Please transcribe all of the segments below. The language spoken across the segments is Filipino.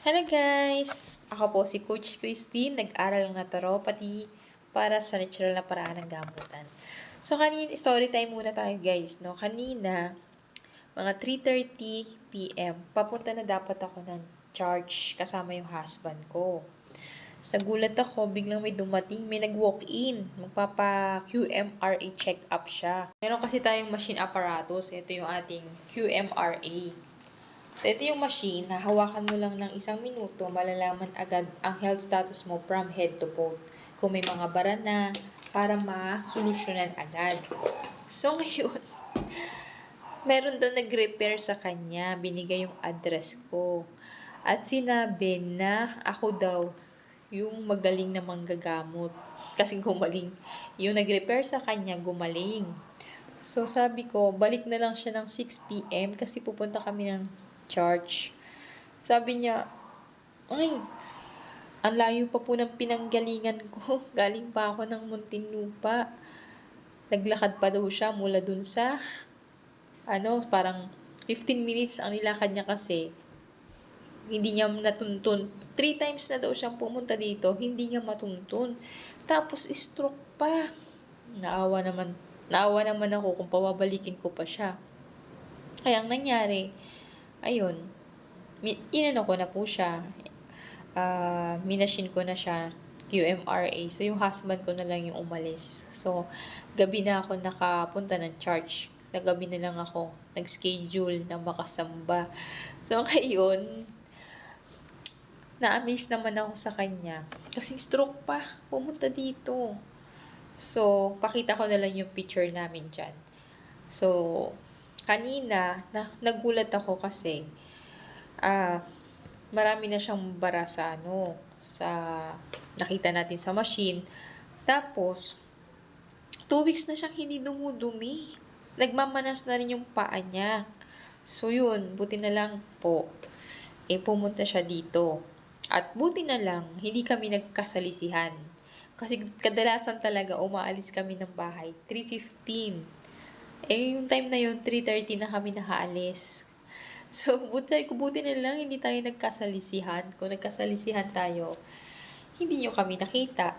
Hello guys! Ako po si Coach Christine, nag-aral ng naturopathy para sa natural na paraan ng gamutan. So, story time muna tayo guys, no? Kanina, mga 3:30 p.m., papunta na dapat ako ng church kasama yung husband ko. Sa gulat ako, biglang may dumating, may nag-walk-in. Magpapa-QMRA check-up siya. Meron kasi tayong machine apparatus. Ito yung ating QMRA. So, ito yung machine na hawakan mo lang ng 1 minuto, malalaman agad ang health status mo from head to toe. Kung may mga bara na, para ma-solusyonan agad. So, ngayon, meron daw nag-repair sa kanya. Binigay yung address ko. At sinabi na ako daw yung magaling na manggagamot. Kasi gumaling. Yung nag-repair sa kanya, gumaling. So, sabi ko, balik na lang siya ng 6 p.m. kasi pupunta kami ng church. Sabi niya, ay, ang layo pa po ng pinanggalingan ko. Galing pa ako ng Muntinlupa. Naglakad pa daw siya mula dun sa, parang 15 minutes ang nilakad niya kasi hindi niya natuntun. 3 times na daw siyang pumunta dito, hindi niya matuntun. Tapos stroke pa. Naawa naman ako kung pababalikin ko pa siya. Kaya ang nangyari, ayun, inano ko na po siya. Minachine ko na siya, QMRA. So, yung husband ko na lang yung umalis. So, gabi na ako nakapunta ng church. Sa gabi na lang ako nag-schedule na makasamba. So, ngayon, na-amaze naman ako sa kanya. Kasi stroke pa, pumunta dito. So, pakita ko na lang yung picture namin dyan. So, kanina, nagulat ako kasi, marami na siyang bara sa nakita natin sa machine. Tapos, 2 weeks na siyang hindi dumudumi. Nagmamanas na rin yung paa niya. So, yun, buti na lang po, pumunta siya dito. At buti na lang, hindi kami nagkasalisihan. Kasi kadalasan talaga, umaalis kami ng bahay, 3:15. Yung time na yun, 3:30 na kami nakaalis. So, buti na lang, hindi tayo nagkasalisihan. Kung nagkasalisihan tayo, hindi nyo kami nakita.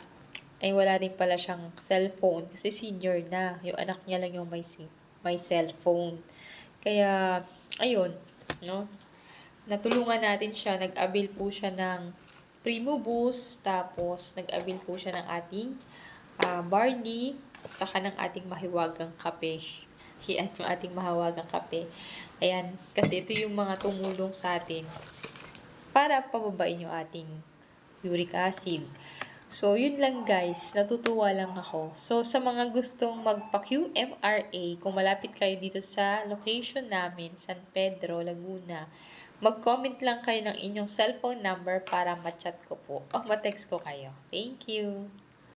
Wala din pala siyang cellphone kasi senior na. Yung anak niya lang yung may cellphone. Kaya, ayun, no? Natulungan natin siya, nag-avail po siya ng Primo Boost, tapos nag-avail po siya ng ating barley, saka ng ating mahiwagang kape. Yan, yung ating mahiwagang kape. Ayan, kasi ito yung mga tumulong sa atin para pababain yung ating uric acid. So, yun lang guys. Natutuwa lang ako. So, sa mga gustong magpa-QMRA, kung malapit kayo dito sa location namin, San Pedro, Laguna, mag-comment lang kayo ng inyong cellphone number para ma-chat ko po o ma-text ko kayo. Thank you!